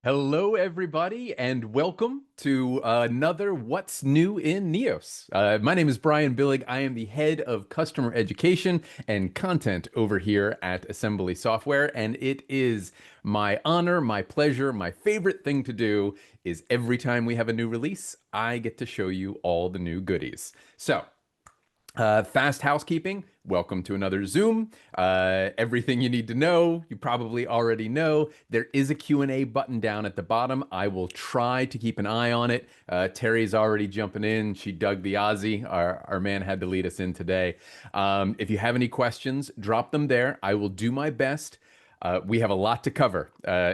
Hello, everybody, and welcome to another What's New in Neos. My name is Bryan Billig. I am the head of customer education and content over here at Assembly Software, and it is my honor, my pleasure, my favorite thing to do is every time we have a new release, I get to show you all the new goodies. Fast housekeeping. Welcome to another Zoom. Everything you need to know, you probably already know. There is a Q&A button down at the bottom. I will try to keep an eye on it. Terry's already jumping in. She dug the Aussie. Our man had to lead us in today. If you have any questions, drop them there. I will do my best. We have a lot to cover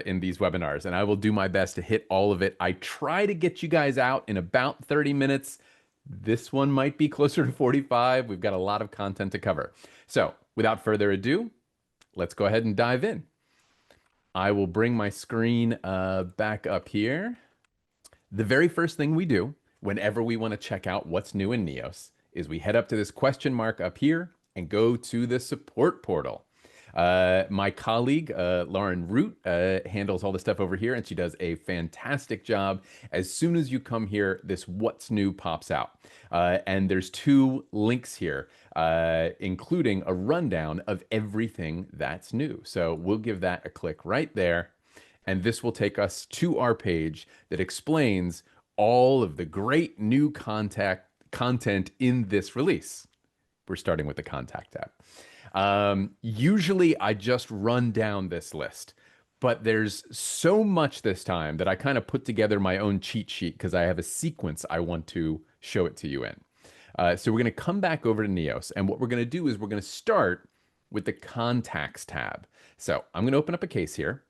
in these webinars, and I will do my best to hit all of it. I try to get you guys out in about 30 minutes. This one might be closer to 45. We've got a lot of content to cover. So without further ado, let's go ahead and dive in. I will bring my screen back up here. The very first thing we do whenever we want to check out what's new in Neos is we head up to this question mark up here and go to the support portal. My colleague, Lauren Root, handles all the stuff over here, and she does a fantastic job. As soon as you come here, this what's new pops out. And there's two links here, including a rundown of everything that's new. So we'll give that a click right there. And this will take us to our page that explains all of the great new content in this release. We're starting with the contact tab. Usually I just run down this list, but there's so much this time that I kind of put together my own cheat sheet because I have a sequence I want to show it to you in. So we're going to come back over to Neos, and what we're going to do is we're going to start with the contacts tab. So I'm going to open up a case here.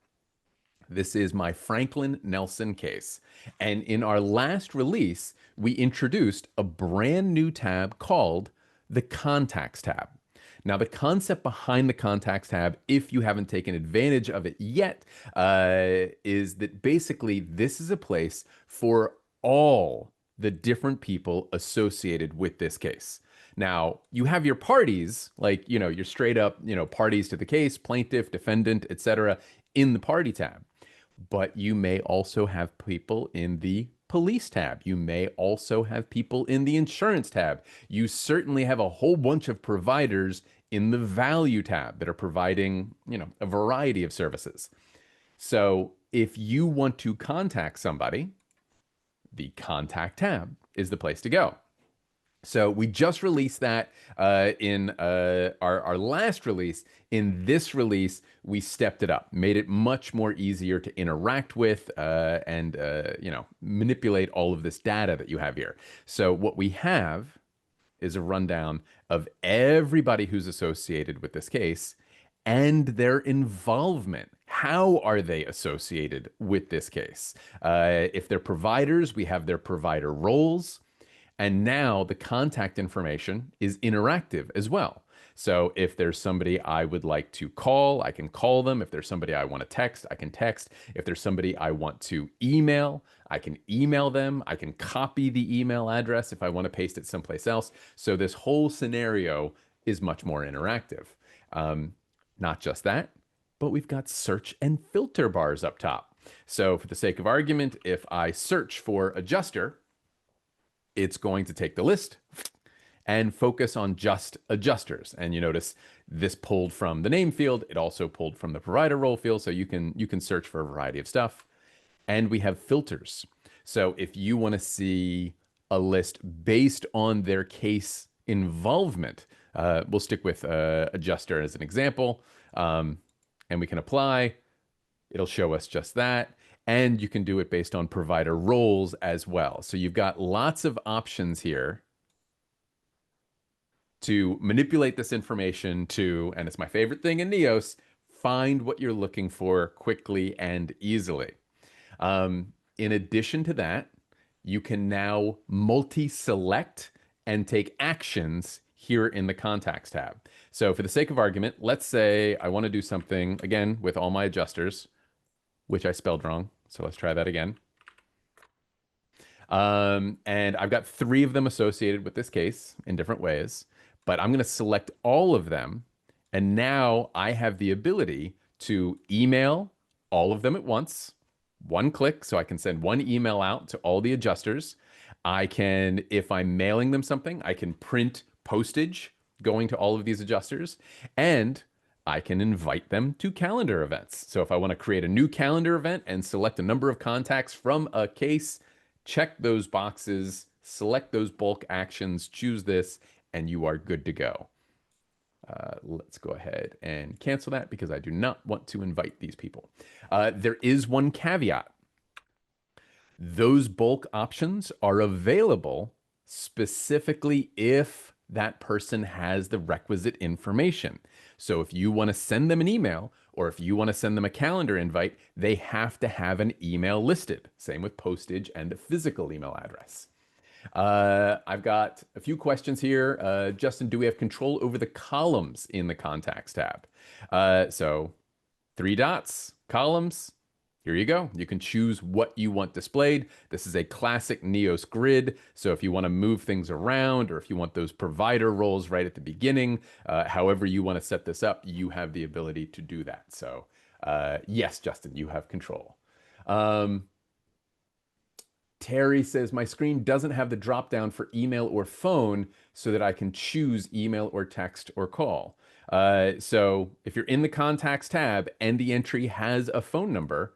This is my Franklin Nelson case. And in our last release, we introduced a brand new tab called the contacts tab. Now, the concept behind the contacts tab, if you haven't taken advantage of it yet, is that basically this is a place for all the different people associated with this case. Now, you have your parties, like, your straight up, parties to the case, plaintiff, defendant, etc., in the party tab. But you may also have people in the police tab. You may also have people in the insurance tab. You certainly have a whole bunch of providers in the value tab that are providing, a variety of services. So if you want to contact somebody, the contact tab is the place to go. So we just released that in our last release. In this release, we stepped it up, made it much more easier to interact with and manipulate all of this data that you have here. So what we have is a rundown of everybody who's associated with this case and their involvement. How are they associated with this case? If they're providers, we have their provider roles. And now the contact information is interactive as well. So if there's somebody I would like to call, I can call them. If there's somebody I want to text, I can text. If there's somebody I want to email, I can email them. I can copy the email address if I want to paste it someplace else. So this whole scenario is much more interactive. Not just that, but we've got search and filter bars up top. So for the sake of argument, if I search for adjuster, it's going to take the list and focus on just adjusters. And you notice this pulled from the name field. It also pulled from the provider role field. So you can search for a variety of stuff. And we have filters. So if you want to see a list based on their case involvement, we'll stick with adjuster as an example. And we can apply. It'll show us just that. And you can do it based on provider roles as well. So you've got lots of options here to manipulate this information to, and it's my favorite thing in Neos, find what you're looking for quickly and easily. In addition to that, you can now multi-select and take actions here in the contacts tab. So for the sake of argument, let's say I want to do something, again, with all my adjusters, which I spelled wrong. So let's try that again. And I've got 3 of them associated with this case in different ways, but I'm going to select all of them. And now I have the ability to email all of them at once, one click, so I can send one email out to all the adjusters. I can, if I'm mailing them something, I can print postage going to all of these adjusters, and I can invite them to calendar events. So if I want to create a new calendar event and select a number of contacts from a case, check those boxes, select those bulk actions, choose this, and you are good to go. Let's go ahead and cancel that because I do not want to invite these people. There is one caveat. Those bulk options are available specifically if that person has the requisite information. So if you want to send them an email or if you want to send them a calendar invite, they have to have an email listed. Same with postage and a physical email address. I've got a few questions here. Justin, do we have control over the columns in the contacts tab? So 3 dots, columns. Here you go. You can choose what you want displayed. This is a classic Neos grid. So if you want to move things around or if you want those provider roles right at the beginning, however you want to set this up, you have the ability to do that. So yes, Justin, you have control. Terry says, my screen doesn't have the drop down for email or phone so that I can choose email or text or call. So if you're in the contacts tab and the entry has a phone number,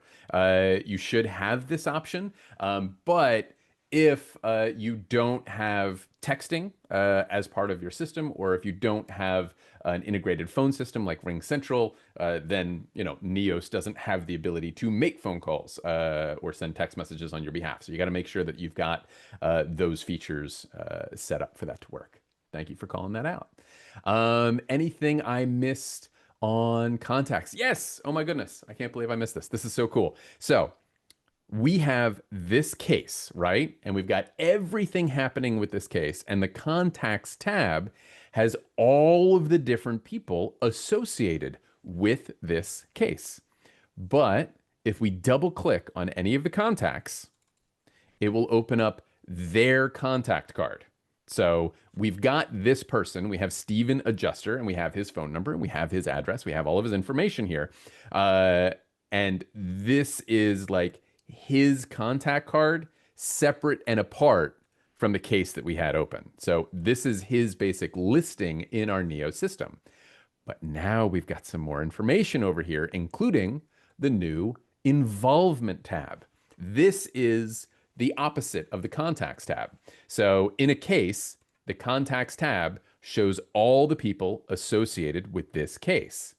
you should have this option. But if you don't have texting as part of your system, or if you don't have an integrated phone system like Ring Central, then Neos doesn't have the ability to make phone calls or send text messages on your behalf. So you got to make sure that you've got those features set up for that to work. Thank you for calling that out. Anything I missed on contacts? Yes. Oh my goodness. I can't believe I missed this. This is so cool. So we have this case, right? And we've got everything happening with this case. And the contacts tab has all of the different people associated with this case. But if we double click on any of the contacts, it will open up their contact card. So we've got this person, we have Steven Adjuster, and we have his phone number, and we have his address, we have all of his information here. And this is like his contact card separate and apart from the case that we had open. So this is his basic listing in our Neo system. But now we've got some more information over here, including the new involvement tab. This is the opposite of the contacts tab. So in a case, the contacts tab shows all the people associated with this case.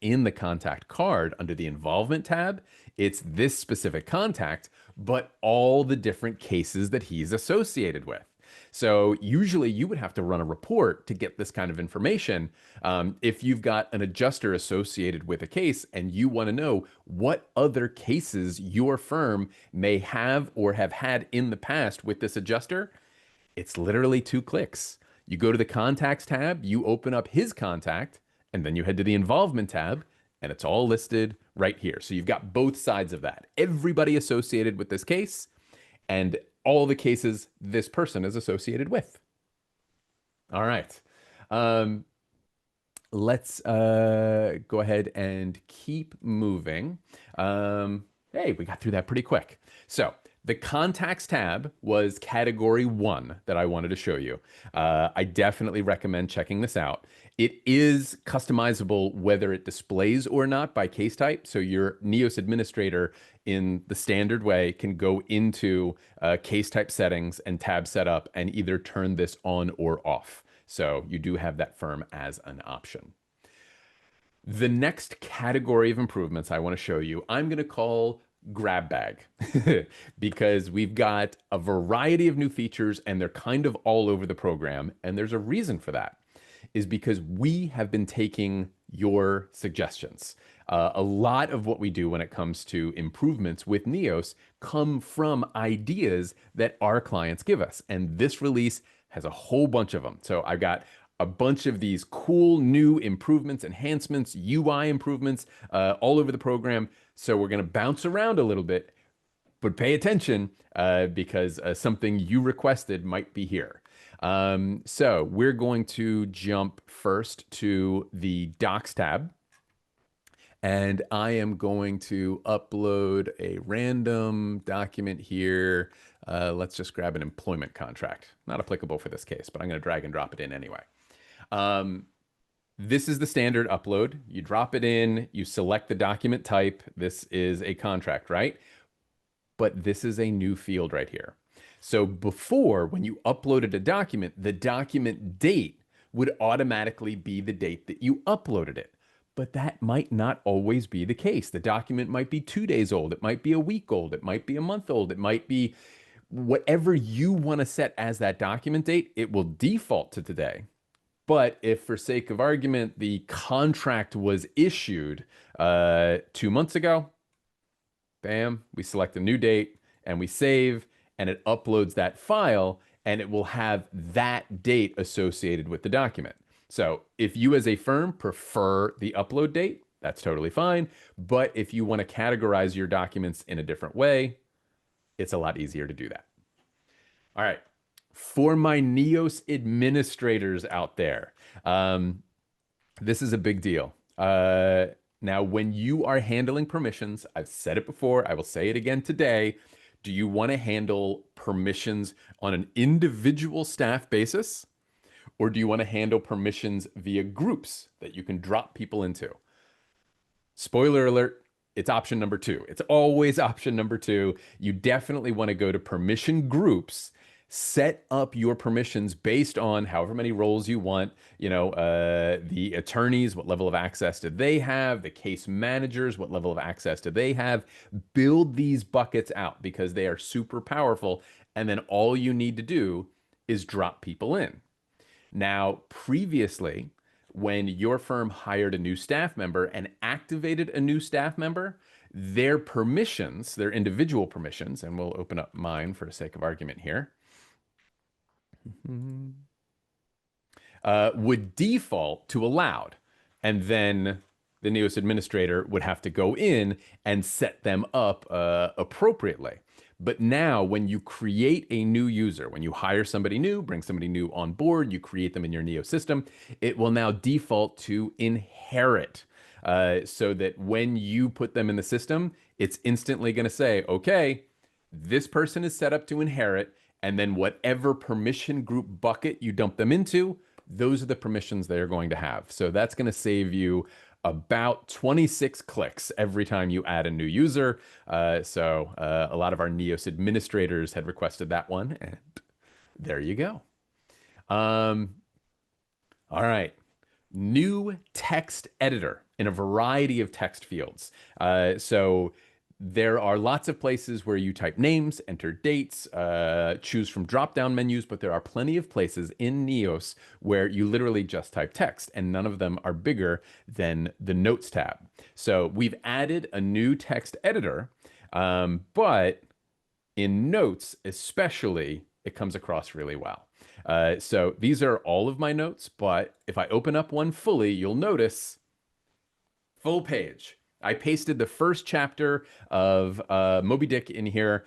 In the contact card under the involvement tab, it's this specific contact, but all the different cases that he's associated with. So usually you would have to run a report to get this kind of information. If you've got an adjuster associated with a case and you want to know what other cases your firm may have or have had in the past with this adjuster, it's literally 2 clicks. You go to the contacts tab, you open up his contact, and then you head to the involvement tab, and it's all listed right here. So you've got both sides of that. Everybody associated with this case and all the cases this person is associated with. All right. Let's go ahead and keep moving. Hey, we got through that pretty quick. So the contacts tab was category 1 that I wanted to show you. I definitely recommend checking this out. It is customizable whether it displays or not by case type. So your Neos administrator in the standard way can go into case type settings and tab setup and either turn this on or off. So you do have that firm as an option. The next category of improvements I want to show you, I'm going to call grab bag because we've got a variety of new features and they're kind of all over the program. And there's a reason for that is because we have been taking your suggestions. A lot of what we do when it comes to improvements with Neos come from ideas that our clients give us. And this release has a whole bunch of them. So I've got a bunch of these cool new improvements, enhancements, UI improvements all over the program. So we're going to bounce around a little bit, but pay attention because something you requested might be here. So we're going to jump first to the Docs tab. And I am going to upload a random document here. Let's just grab an employment contract. Not applicable for this case, but I'm going to drag and drop it in anyway. Um, this is the standard upload. You drop it in, you select the document type. This is a contract, right? But this is a new field right here. So before, when you uploaded a document, the document date would automatically be the date that you uploaded it. But that might not always be the case. The document might be 2 days old. It might be a week old. It might be a month old. It might be whatever you want to set as that document date. It will default to today. But if, for sake of argument, the contract was issued 2 months ago, bam, we select a new date and we save, and it uploads that file, and it will have that date associated with the document. So if you as a firm prefer the upload date, that's totally fine. But if you want to categorize your documents in a different way, it's a lot easier to do that. All right. For my Neos administrators out there, this is a big deal. Now, when you are handling permissions, I've said it before, I will say it again today. Do you want to handle permissions on an individual staff basis, or do you want to handle permissions via groups that you can drop people into? Spoiler alert, it's option number two. It's always option number two. You definitely want to go to permission groups, set up your permissions based on however many roles you want. The attorneys, what level of access do they have? The case managers, what level of access do they have? Build these buckets out because they are super powerful. And then all you need to do is drop people in. Now, previously, when your firm hired a new staff member and activated a new staff member, their permissions, their individual permissions, and we'll open up mine for the sake of argument here, would default to allowed. And then the Neos administrator would have to go in and set them up appropriately. But now, when you create a new user, when you hire somebody new, bring somebody new on board, you create them in your Neo system, it will now default to inherit. So that when you put them in the system, it's instantly going to say, okay, this person is set up to inherit. And then whatever permission group bucket you dump them into, those are the permissions they're going to have. So that's going to save you about 26 clicks every time you add a new user. So a lot of our Neos administrators had requested that one, and there you go. All right. New text editor in a variety of text fields. So there are lots of places where you type names, enter dates, choose from drop-down menus, but there are plenty of places in Neos where you literally just type text, and none of them are bigger than the Notes tab. So we've added a new text editor, but in Notes especially, it comes across really well. So these are all of my notes, but if I open up one fully, you'll notice full page. I pasted the first chapter of Moby Dick in here.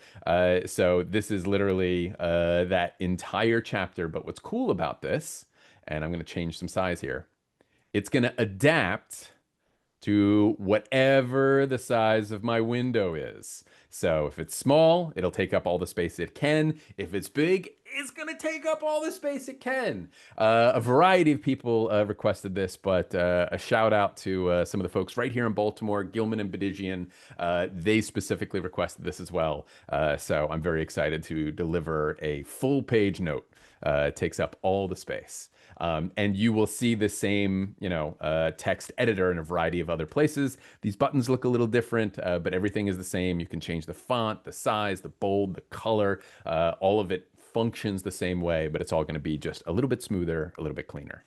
So this is literally that entire chapter. But what's cool about this, and I'm going to change some size here, it's going to adapt to whatever the size of my window is. So if it's small, it'll take up all the space it can. If it's big, it's going to take up all the space it can. A variety of people requested this, but a shout out to some of the folks right here in Baltimore, Gilman and Bedigian. They specifically requested this as well. So I'm very excited to deliver a full page note. It takes up all the space. And you will see the same, text editor in a variety of other places. These buttons look a little different, but everything is the same. You can change the font, the size, the bold, the color. All of it functions the same way, but it's all going to be just a little bit smoother, a little bit cleaner.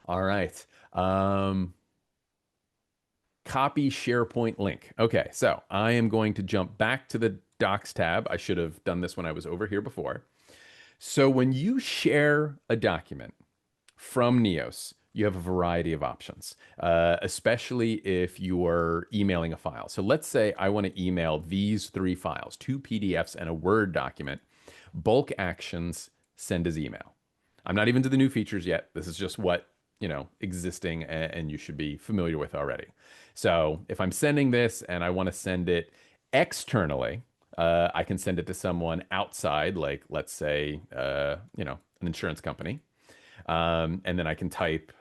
All right. Copy SharePoint link. Okay, so I am going to jump back to the Docs tab. I should have done this when I was over here before. So when you share a document from Neos, you have a variety of options, especially if you are emailing a file. So let's say I want to email these 3 files, 2 PDFs and a Word document. Bulk actions, send as email. I'm not even to the new features yet. This is just what existing and you should be familiar with already. So if I'm sending this and I want to send it externally, I can send it to someone outside, like let's say, an insurance company. And then I can type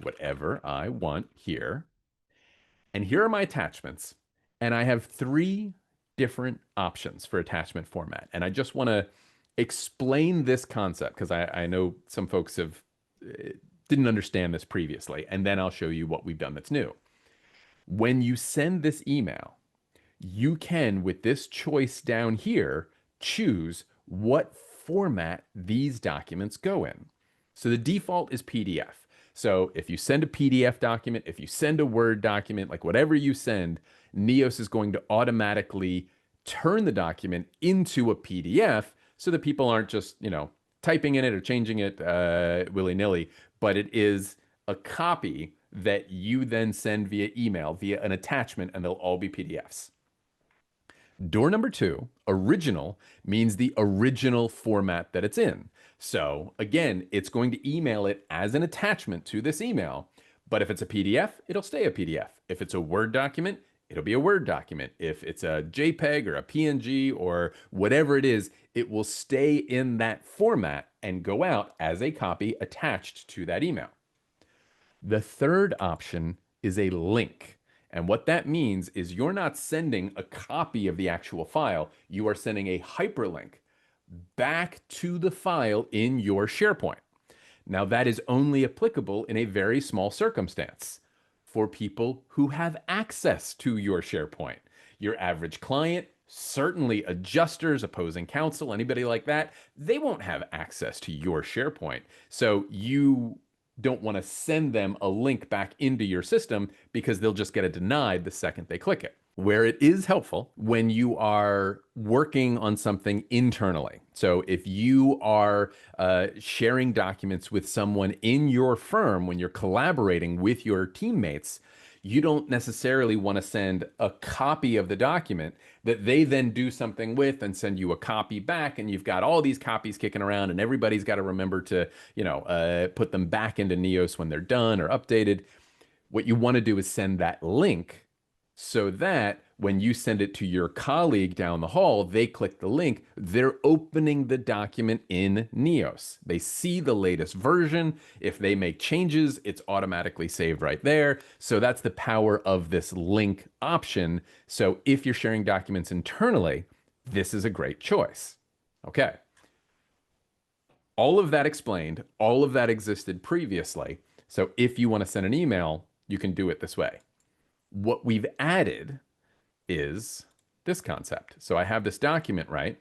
whatever I want here. And here are my attachments. And I have three different options for attachment format. And I just want to explain this concept because I know some folks have didn't understand this previously. And then I'll show you what we've done that's new. When you send this email, you can, with this choice down here, choose what format these documents go in. So the default is PDF. So if you send a PDF document, if you send a Word document, like whatever you send, Neos is going to automatically turn the document into a PDF so that people aren't just, typing in it or changing it willy-nilly, but it is a copy that you then send via email, via an attachment, and they'll all be PDFs. Door number two, original, means the original format that it's in. So again, it's going to email it as an attachment to this email. But if it's a PDF, it'll stay a PDF. If it's a Word document, it'll be a Word document. If it's a JPEG or a PNG or whatever it is, it will stay in that format and go out as a copy attached to that email. The third option is a link. And what that means is you're not sending a copy of the actual file, you are sending a hyperlink back to the file in your SharePoint. Now, that is only applicable in a very small circumstance for people who have access to your SharePoint. Your average client, certainly adjusters, opposing counsel, anybody like that, they won't have access to your SharePoint. So you don't want to send them a link back into your system because they'll just get it denied the second they click it. Where it is helpful when you are working on something internally. So if you are sharing documents with someone in your firm, when you're collaborating with your teammates, you don't necessarily want to send a copy of the document that they then do something with and send you a copy back. And you've got all these copies kicking around and everybody's got to remember to, put them back into Neos when they're done or updated. What you want to do is send that link so that when you send it to your colleague down the hall, they click the link, they're opening the document in Neos. They see the latest version. If they make changes, it's automatically saved right there. So that's the power of this link option. So if you're sharing documents internally, this is a great choice. Okay. All of that explained, all of that existed previously. So if you want to send an email, you can do it this way. What we've added is this concept. So I have this document, right?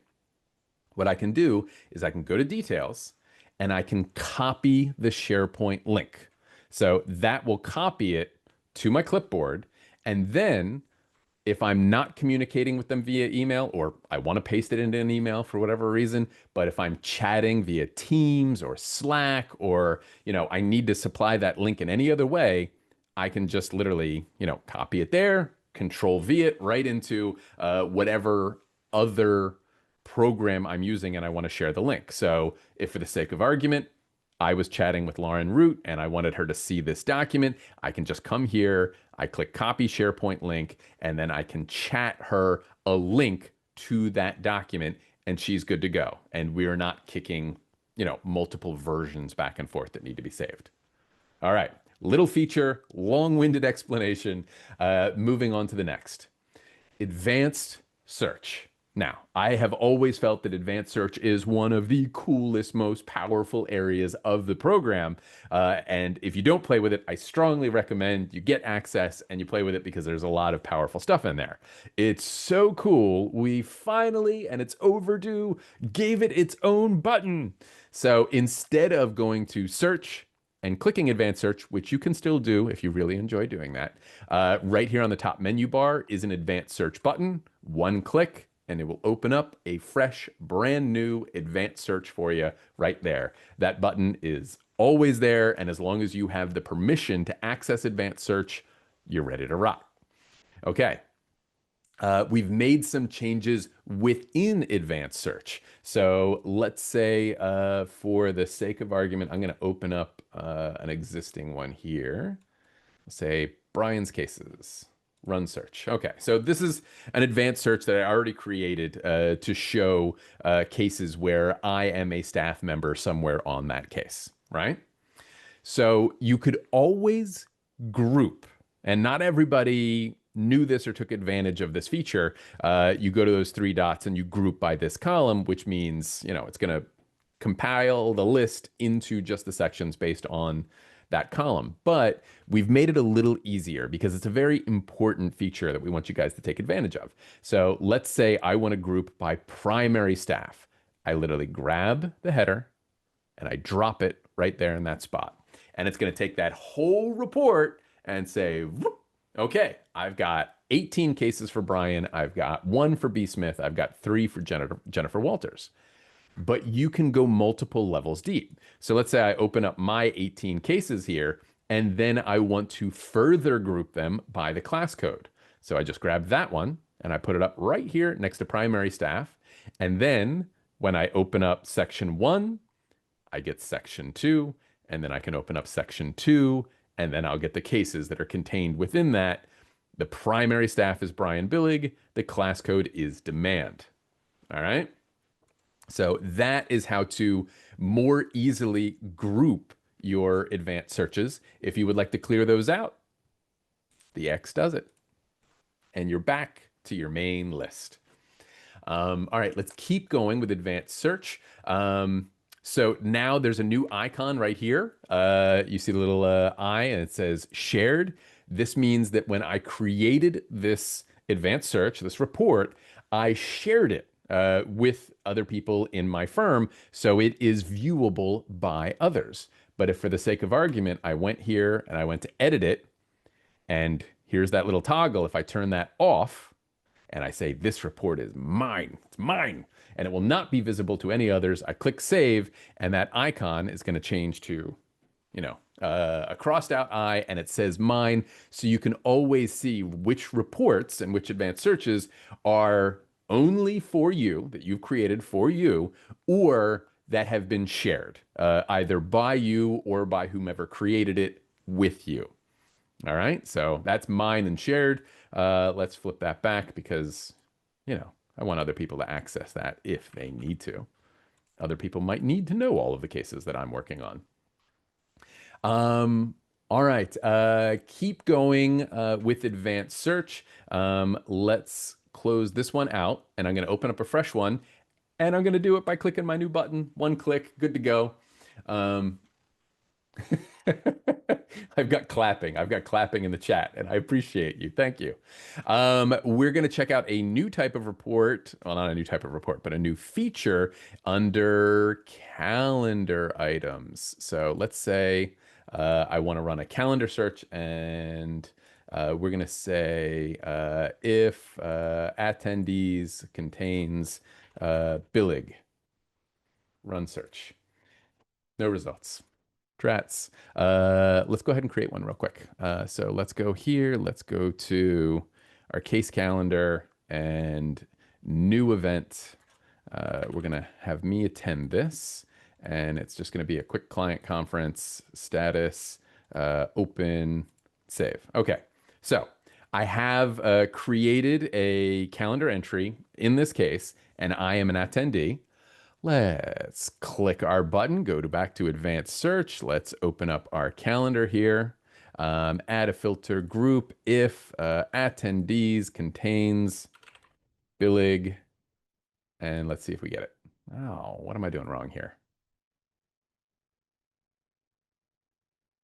What I can do is I can go to details and I can copy the SharePoint link. So that will copy it to my clipboard. And then if I'm not communicating with them via email, or I want to paste it into an email for whatever reason, but if I'm chatting via Teams or Slack, or, I need to supply that link in any other way, I can just literally, copy it there, Control V it right into whatever other program I'm using and I want to share the link. So if for the sake of argument, I was chatting with Lauren Root and I wanted her to see this document, I can just come here, I click copy SharePoint link, and then I can chat her a link to that document and she's good to go. And we are not kicking, multiple versions back and forth that need to be saved. All right. Little feature, long-winded explanation. Moving on to the next. Advanced search. Now, I have always felt that advanced search is one of the coolest, most powerful areas of the program. And if you don't play with it, I strongly recommend you get access and you play with it because there's a lot of powerful stuff in there. It's so cool. We finally, and it's overdue, gave it its own button. So instead of going to search and clicking advanced search, which you can still do if you really enjoy doing that, right here on the top menu bar is an advanced search button. One click, and it will open up a fresh, brand new advanced search for you right there. That button is always there, and as long as you have the permission to access advanced search, you're ready to rock. Okay. We've made some changes within advanced search. So let's say, for the sake of argument, I'm going to open up an existing one here. Say Bryan's cases, run search. Okay, so this is an advanced search that I already created to show cases where I am a staff member somewhere on that case, right? So you could always group, and not everybody knew this or took advantage of this feature. You go to those three dots and you group by this column, which means, it's going to compile the list into just the sections based on that column. But we've made it a little easier because it's a very important feature that we want you guys to take advantage of. So let's say I want to group by primary staff. I literally grab the header and I drop it right there in that spot. And it's going to take that whole report and say, okay, I've got 18 cases for Bryan. I've got one for B. Smith. I've got three for Jennifer Walters. But you can go multiple levels deep. So let's say I open up my 18 cases here, and then I want to further group them by the class code. So I just grab that one and I put it up right here next to primary staff. And then when I open up section 1, I get section 2, and then I can open up section 2, and then I'll get the cases that are contained within that. The primary staff is Bryan Billig. The class code is demand. All right. So that is how to more easily group your advanced searches. If you would like to clear those out, the X does it. And you're back to your main list. All right, let's keep going with advanced search. So now there's a new icon right here. You see the little I and it says shared. This means that when I created this advanced search, this report, I shared it with other people in my firm, so it is viewable by others. But if for the sake of argument, I went here and I went to edit it, and here's that little toggle. If I turn that off and I say, this report is mine, it's mine, and it will not be visible to any others, I click save, and that icon is going to change to, a crossed out I, and it says mine. So you can always see which reports and which advanced searches are only for you, that you've created for you, or that have been shared, either by you or by whomever created it with you. All right, so that's mine and shared. Let's flip that back because, I want other people to access that if they need to. Other people might need to know all of the cases that I'm working on. All right, keep going with advanced search. Let's close this one out, and I'm going to open up a fresh one, and I'm going to do it by clicking my new button. One click, good to go. I've got clapping. I've got clapping in the chat, and I appreciate you. Thank you. We're going to check out a new type of report. Well, not a new type of report, but a new feature under calendar items. So let's say I want to run a calendar search, and we're going to say if attendees contains Billig, run search. No results. Drats. Let's go ahead and create one real quick. So let's go here. Let's go to our case calendar and new event. We're going to have me attend this, and it's just going to be a quick client conference, status, open, save. Okay. So I have created a calendar entry in this case, and I am an attendee. Let's click our button, go back to advanced search. Let's open up our calendar here. Add a filter group if attendees contains Billig. And let's see if we get it. Oh, what am I doing wrong here?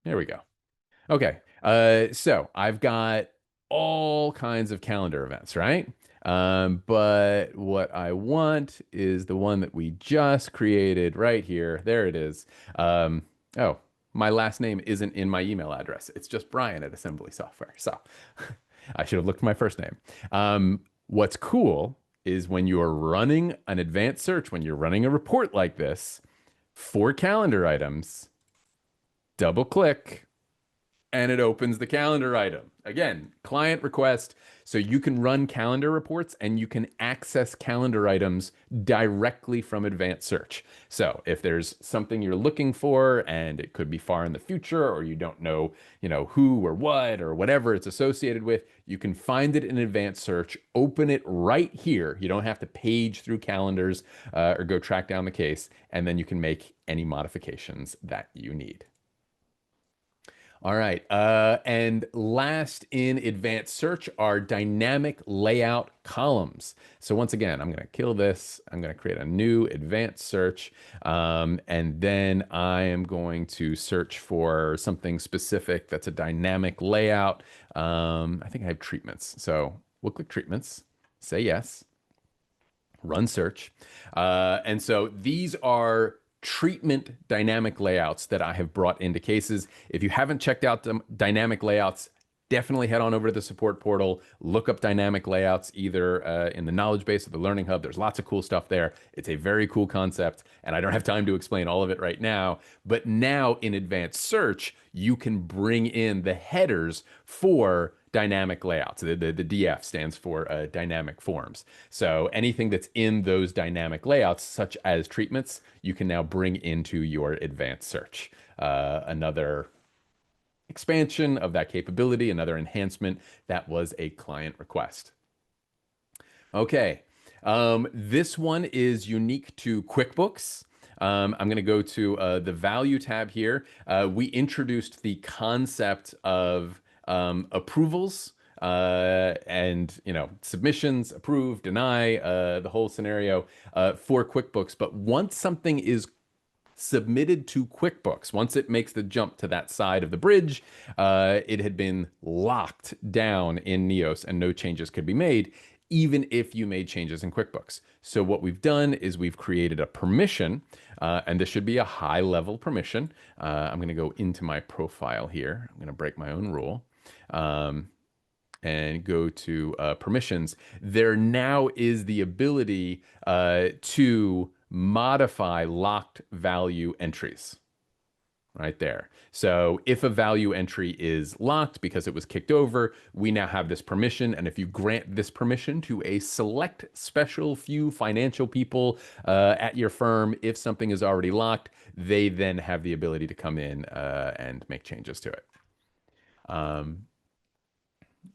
There we go. Okay. So I've got all kinds of calendar events, right? But what I want is the one that we just created right here. There it is. Oh, my last name isn't in my email address. It's just Bryan at Assembly Software. So I should have looked at my first name. What's cool is when you're running an advanced search, when you're running a report like this for calendar items, double click, and it opens the calendar item. Again, client request. So you can run calendar reports and you can access calendar items directly from advanced search. So if there's something you're looking for and it could be far in the future or you don't know, who or what or whatever it's associated with, you can find it in advanced search, open it right here. You don't have to page through calendars or go track down the case, and then you can make any modifications that you need. All right. And last in advanced search are dynamic layout columns. So once again, I'm going to kill this. I'm going to create a new advanced search. And then I am going to search for something specific that's a dynamic layout. I think I have treatments. So we'll click treatments, say yes, run search. And so these are treatment dynamic layouts that I have brought into cases. If you haven't checked out the dynamic layouts, definitely head on over to the support portal, look up dynamic layouts either in the knowledge base or the learning hub. There's lots of cool stuff there. It's a very cool concept, and I don't have time to explain all of it right now. But now in advanced search, you can bring in the headers for dynamic layouts. The DF stands for dynamic forms. So anything that's in those dynamic layouts, such as treatments, you can now bring into your advanced search. Another expansion of that capability, another enhancement that was a client request. Okay, this one is unique to QuickBooks. I'm going to go to the value tab here. We introduced the concept of approvals and submissions, approve, deny, the whole scenario for QuickBooks. But once something is submitted to QuickBooks, once it makes the jump to that side of the bridge, it had been locked down in Neos and no changes could be made, even if you made changes in QuickBooks. So what we've done is we've created a permission, and this should be a high level permission. I'm going to go into my profile here. I'm going to break my own rule. And go to permissions. There now is the ability to modify locked value entries right there. So if a value entry is locked because it was kicked over, we now have this permission. And if you grant this permission to a select special few financial people at your firm, if something is already locked, they then have the ability to come in and make changes to it.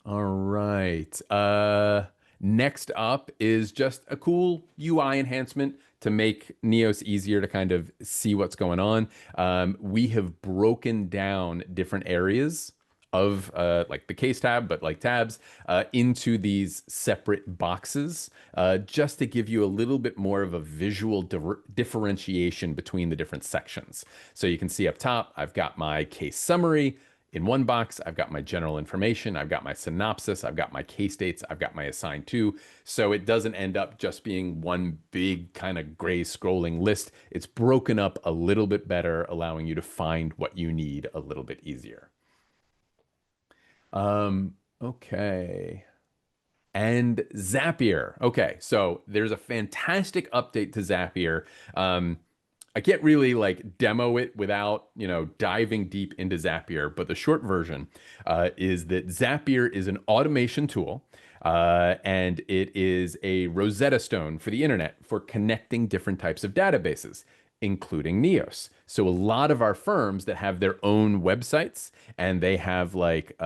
All right. Next up is just a cool UI enhancement to make Neos easier to kind of see what's going on. We have broken down different areas of like the case tab, but like tabs, into these separate boxes, just to give you a little bit more of a visual differentiation between the different sections. So you can see up top, I've got my case summary. In one box, I've got my general information, I've got my synopsis, I've got my case dates, I've got my assigned to. So it doesn't end up just being one big kind of gray scrolling list. It's broken up a little bit better, allowing you to find what you need a little bit easier. Okay. And Zapier. Okay, so there's a fantastic update to Zapier. I can't really like demo it without, diving deep into Zapier, but the short version is that Zapier is an automation tool, and it is a Rosetta Stone for the internet for connecting different types of databases, including Neos. So a lot of our firms that have their own websites and they have like,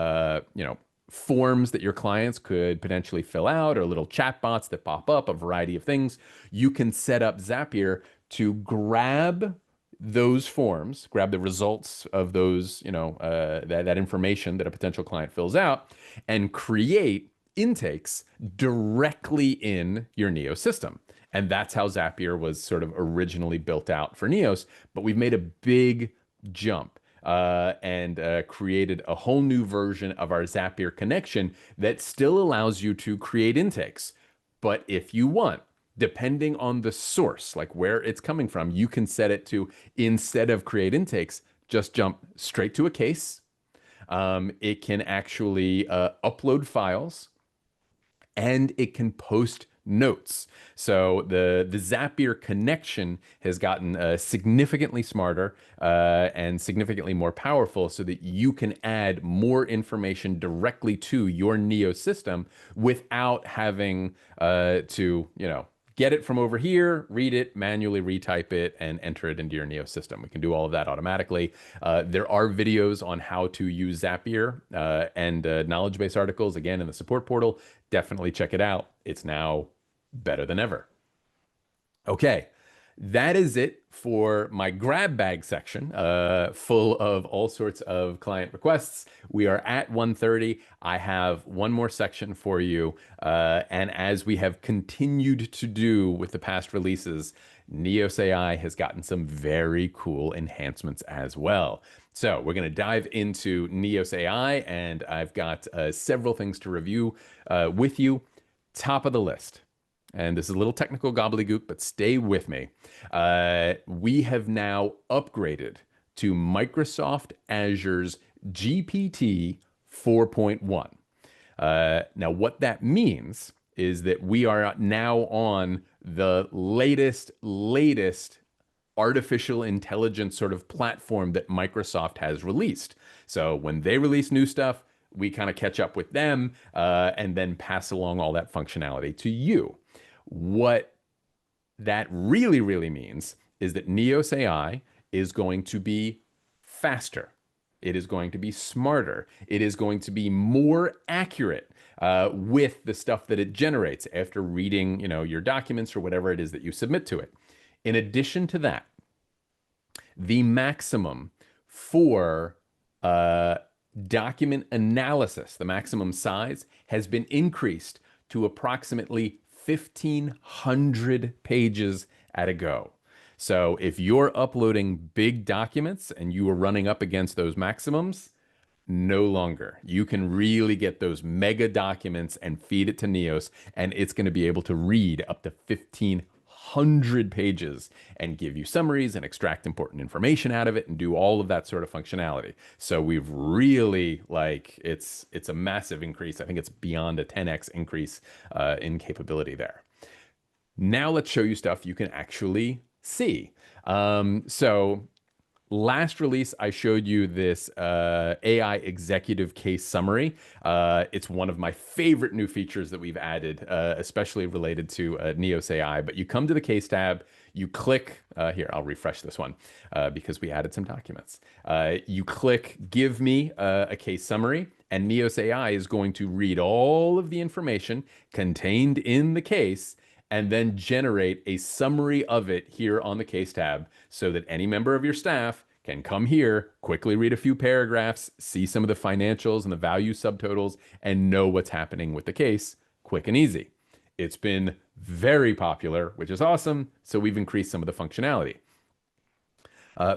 forms that your clients could potentially fill out or little chatbots that pop up, a variety of things, you can set up Zapier to grab those forms, grab the results of those, that information that a potential client fills out, and create intakes directly in your Neo system. And that's how Zapier was sort of originally built out for Neos. But we've made a big jump and created a whole new version of our Zapier connection that still allows you to create intakes. But if you want, depending on the source, like where it's coming from, you can set it to, instead of create intakes, just jump straight to a case. It can actually upload files, and it can post notes. So the Zapier connection has gotten significantly smarter and significantly more powerful so that you can add more information directly to your Neo system without having to, get it from over here, read it, manually retype it, and enter it into your Neo system. We can do all of that automatically. There are videos on how to use Zapier and knowledge base articles, again, in the support portal. Definitely check it out. It's now better than ever. Okay, that is it for my grab bag section, full of all sorts of client requests. We are at 1:30. I have one more section for you. And as we have continued to do with the past releases, NeosAI has gotten some very cool enhancements as well. So we're going to dive into NeosAI, and I've got several things to review with you. Top of the list, and this is a little technical gobbledygook, but stay with me. We have now upgraded to Microsoft Azure's GPT 4.1. Now, what that means is that we are now on the latest artificial intelligence sort of platform that Microsoft has released. So when they release new stuff, we kind of catch up with them and then pass along all that functionality to you. What that really means is that Neos AI is going to be faster. It is going to be smarter. It is going to be more accurate with the stuff that it generates after reading, your documents or whatever it is that you submit to it. In addition to that, the maximum for document analysis, the maximum size, has been increased to approximately 1,500 pages at a go. So if you're uploading big documents and you are running up against those maximums, no longer. You can really get those mega documents and feed it to Neos, and it's going to be able to read up to 1,500 pages and give you summaries and extract important information out of it and do all of that sort of functionality. So we've really it's a massive increase. I think it's beyond a 10x increase in capability there. Now let's show you stuff you can actually see. So last release, I showed you this AI executive case summary. It's one of my favorite new features that we've added, especially related to Neos AI. But you come to the case tab, you click, here, I'll refresh this one because we added some documents. You click Give me a case summary, and Neos AI is going to read all of the information contained in the case and then generate a summary of it here on the case tab so that any member of your staff can come here, quickly read a few paragraphs, see some of the financials and the value subtotals, and know what's happening with the case quick and easy. It's been very popular, which is awesome, so we've increased some of the functionality.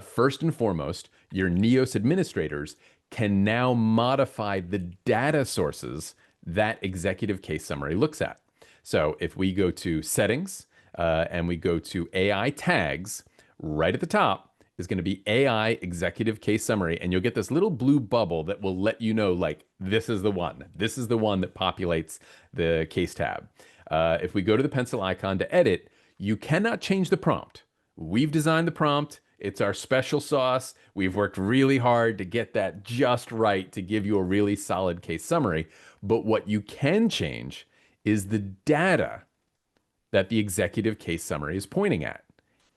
First and foremost, your Neos administrators can now modify the data sources that executive case summary looks at. So if we go to settings and we go to AI tags, right at the top is going to be AI executive case summary. And you'll get this little blue bubble that will let you know, this is the one. This is the one that populates the case tab. If we go to the pencil icon to edit, you cannot change the prompt. We've designed the prompt. It's our special sauce. We've worked really hard to get that just right to give you a really solid case summary. But what you can change is the data that the executive case summary is pointing at.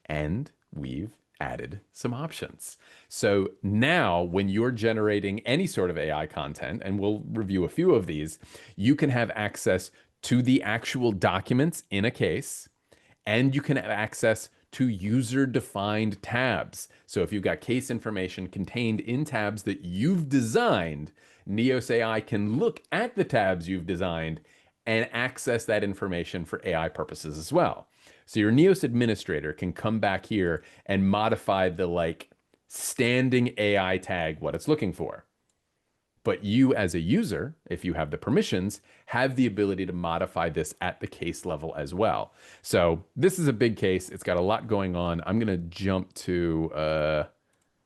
And we've added some options. So now when you're generating any sort of AI content, and we'll review a few of these, you can have access to the actual documents in a case, and you can have access to user-defined tabs. So if you've got case information contained in tabs that you've designed, Neos AI can look at the tabs you've designed and access that information for AI purposes as well. So your Neos administrator can come back here and modify the standing AI tag, what it's looking for. But you as a user, if you have the permissions, have the ability to modify this at the case level as well. So this is a big case. It's got a lot going on. I'm going to jump to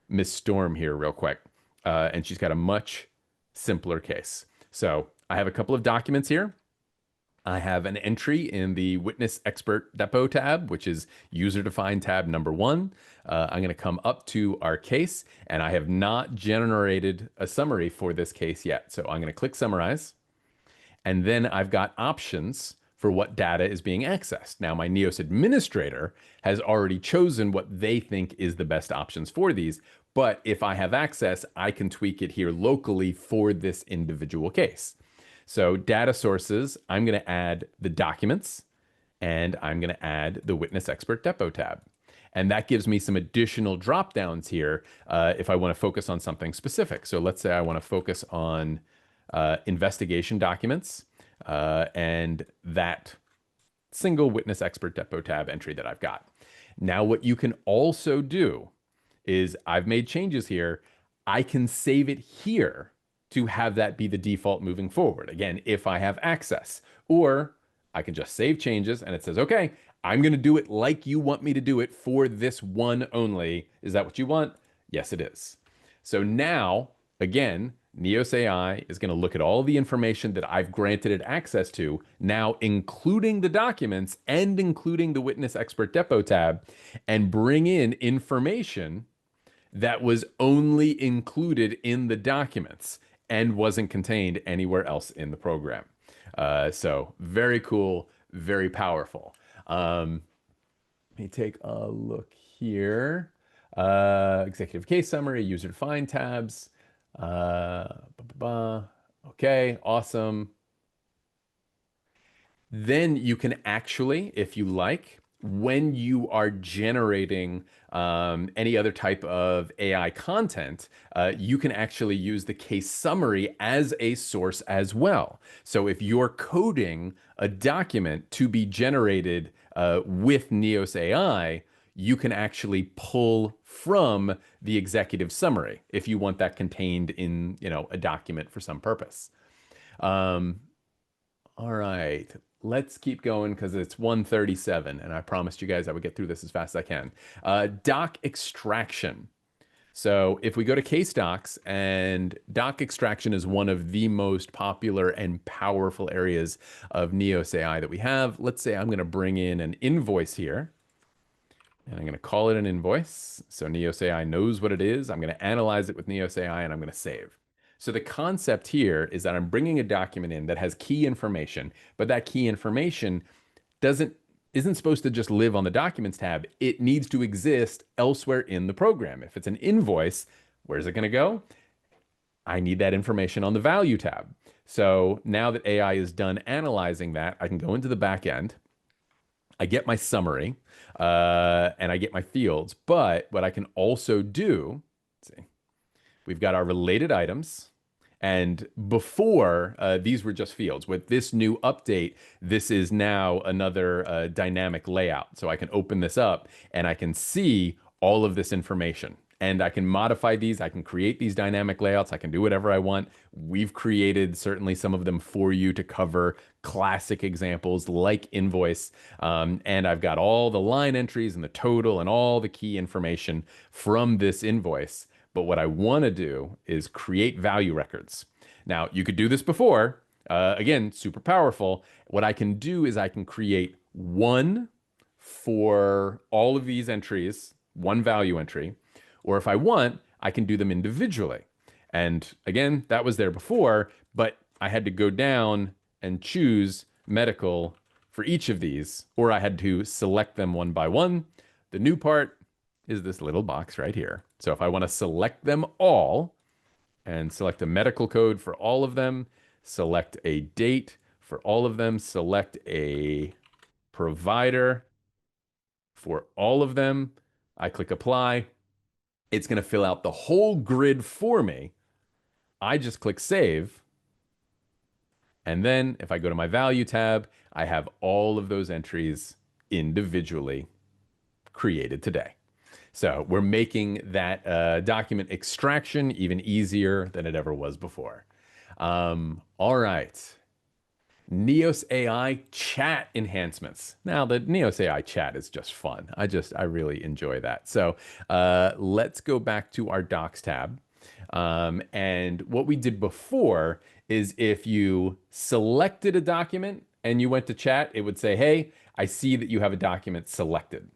Miss Storm here real quick. And she's got a much simpler case. So I have a couple of documents here. I have an entry in the Witness Expert Depot tab, which is user defined tab number one. I'm going to come up to our case, and I have not generated a summary for this case yet. So I'm going to click summarize, and then I've got options for what data is being accessed. Now, my Neos administrator has already chosen what they think is the best options for these. But if I have access, I can tweak it here locally for this individual case. So data sources, I'm going to add the documents, and I'm going to add the Witness Expert Depot tab. And that gives me some additional drop downs here if I want to focus on something specific. So let's say I want to focus on investigation documents and that single Witness Expert Depot tab entry that I've got. Now, what you can also do is I've made changes here. I can save it here to have that be the default moving forward. Again, if I have access, or I can just save changes and it says, okay, I'm going to do it like you want me to do it for this one only. Is that what you want? Yes, it is. So now, again, NeosAI is going to look at all the information that I've granted it access to, now including the documents and including the Witness Expert Depot tab, and bring in information that was only included in the documents and wasn't contained anywhere else in the program. So very cool, very powerful. Let me take a look here. Executive case summary, user defined tabs. Okay, awesome. Then you can actually, if you like, when you are generating any other type of AI content, you can actually use the case summary as a source as well. So if you're coding a document to be generated with Neos AI, you can actually pull from the executive summary if you want that contained in, a document for some purpose. Um, all right, let's keep going because it's 1:37, and I promised you guys I would get through this as fast as I can. Doc extraction. So if we go to case docs, and doc extraction is one of the most popular and powerful areas of Neos AI that we have. Let's say I'm going to bring in an invoice here. And I'm going to call it an invoice. So NeosAI knows what it is. I'm going to analyze it with NeosAI and I'm going to save. So the concept here is that I'm bringing a document in that has key information, but that key information isn't supposed to just live on the documents tab. It needs to exist elsewhere in the program. If it's an invoice, where's it going to go? I need that information on the value tab. So now that AI is done analyzing that, I can go into the back end. I get my summary and I get my fields. But what I can also do, let's see, we've got our related items. And before, these were just fields. With this new update, this is now another dynamic layout. So I can open this up and I can see all of this information. And I can modify these. I can create these dynamic layouts. I can do whatever I want. We've created certainly some of them for you to cover classic examples like invoice. And I've got all the line entries and the total and all the key information from this invoice. But what I want to do is create value records. Now, you could do this before. Again, super powerful. What I can do is I can create one for all of these entries, one value entry. Or if I want, I can do them individually. And again, that was there before, but I had to go down and choose medical for each of these, or I had to select them one by one. The new part is this little box right here. So if I want to select them all and select a medical code for all of them, select a date for all of them, select a provider for all of them, I click apply. It's going to fill out the whole grid for me. I just click save. And then if I go to my value tab, I have all of those entries individually created today. So we're making that document extraction even easier than it ever was before. All right. Neos AI chat enhancements. Now, the Neos AI chat is just fun. I really enjoy that. So let's go back to our docs tab. And what we did before is if you selected a document and you went to chat, it would say, hey, I see that you have a document selected.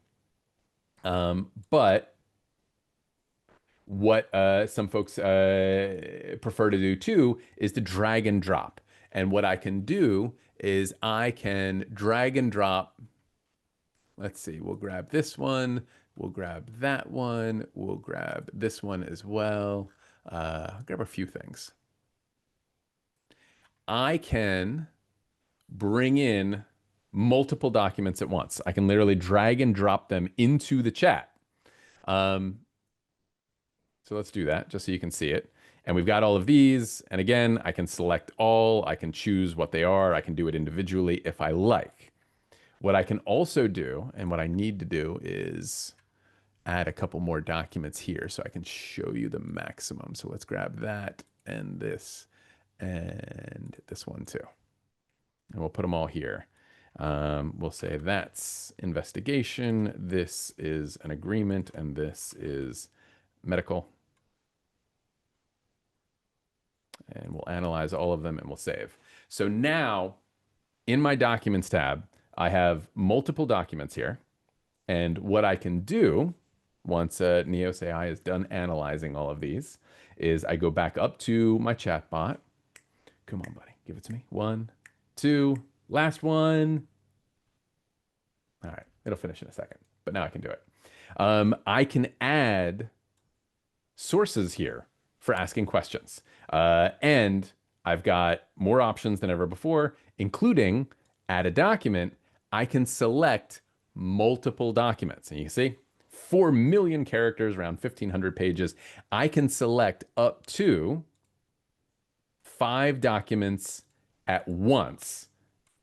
But what some folks prefer to do too is to drag and drop. And what I can do is I can drag and drop. Let's see, we'll grab this one, we'll grab that one, we'll grab this one as well. Grab a few things. I can bring in multiple documents at once. I can literally drag and drop them into the chat. Um, So let's do that just so you can see it. And we've got all of these. And again, I can select all. I can choose what they are. I can do it individually if I like. What I can also do, and what I need to do is add a couple more documents here so I can show you the maximum. So let's grab that and this one too. And we'll put them all here. We'll say that's investigation. This is an agreement, and this is medical. And we'll analyze all of them and we'll save. So now in my documents tab, I have multiple documents here. And what I can do once NeosAI is done analyzing all of these is I go back up to my chatbot. Come on, buddy, give it to me. 1, 2, last one. All right, it'll finish in a second, but now I can do it. I can add sources here for asking questions. And I've got more options than ever before, including add a document. I can select multiple documents. And you can see 4 million characters, around 1,500 pages. I can select up to 5 documents at once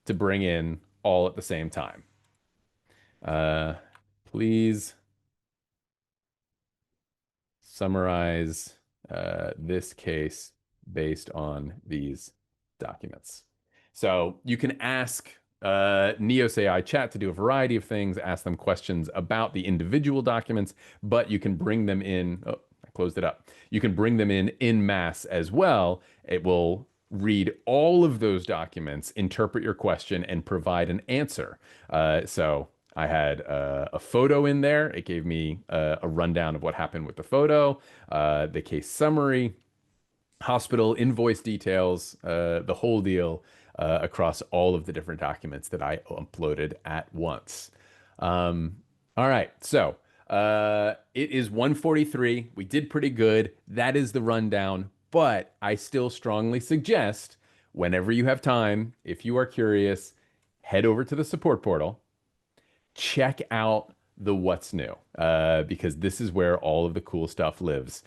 to bring in all at the same time. Please summarize this case based on these documents. So you can ask NeosAI chat to do a variety of things, ask them questions about the individual documents, but you can bring them in. Oh, I closed it up. You can bring them in mass as well. It will read all of those documents, interpret your question, and provide an answer. So I had a photo in there. It gave me a rundown of what happened with the photo, the case summary, hospital invoice details, the whole deal across all of the different documents that I uploaded at once. All right, so it is 1:43. We did pretty good. That is the rundown, but I still strongly suggest whenever you have time, if you are curious, head over to the support portal, check out the what's new because this is where all of the cool stuff lives.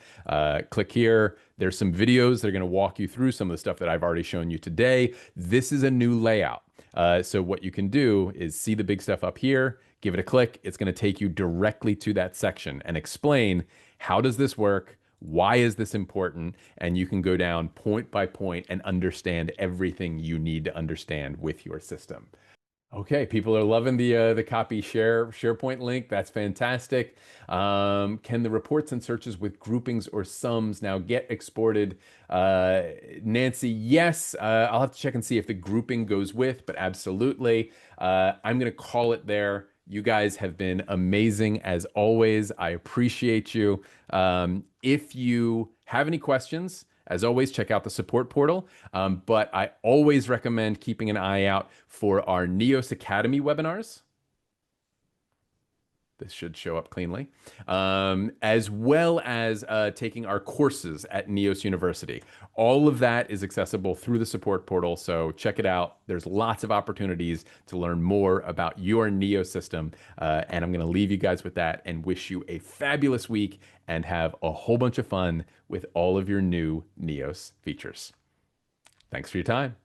Click here. There's some videos that are going to walk you through some of the stuff that I've already shown you today. This is a new layout. So what you can do is see the big stuff up here, give it a click. It's going to take you directly to that section and explain how does this work? Why is this important? And you can go down point by point and understand everything you need to understand with your system. Okay, people are loving the copy SharePoint link. That's fantastic. Can the reports and searches with groupings or sums now get exported? Nancy, yes. I'll have to check and see if the grouping goes with, but absolutely. I'm going to call it there. You guys have been amazing as always. I appreciate you. If you have any questions, as always, check out the support portal. But I always recommend keeping an eye out for our Neos Academy webinars. This should show up cleanly, as well as taking our courses at Neos University. All of that is accessible through the support portal, so check it out. There's lots of opportunities to learn more about your Neos system, and I'm going to leave you guys with that and wish you a fabulous week and have a whole bunch of fun with all of your new Neos features. Thanks for your time.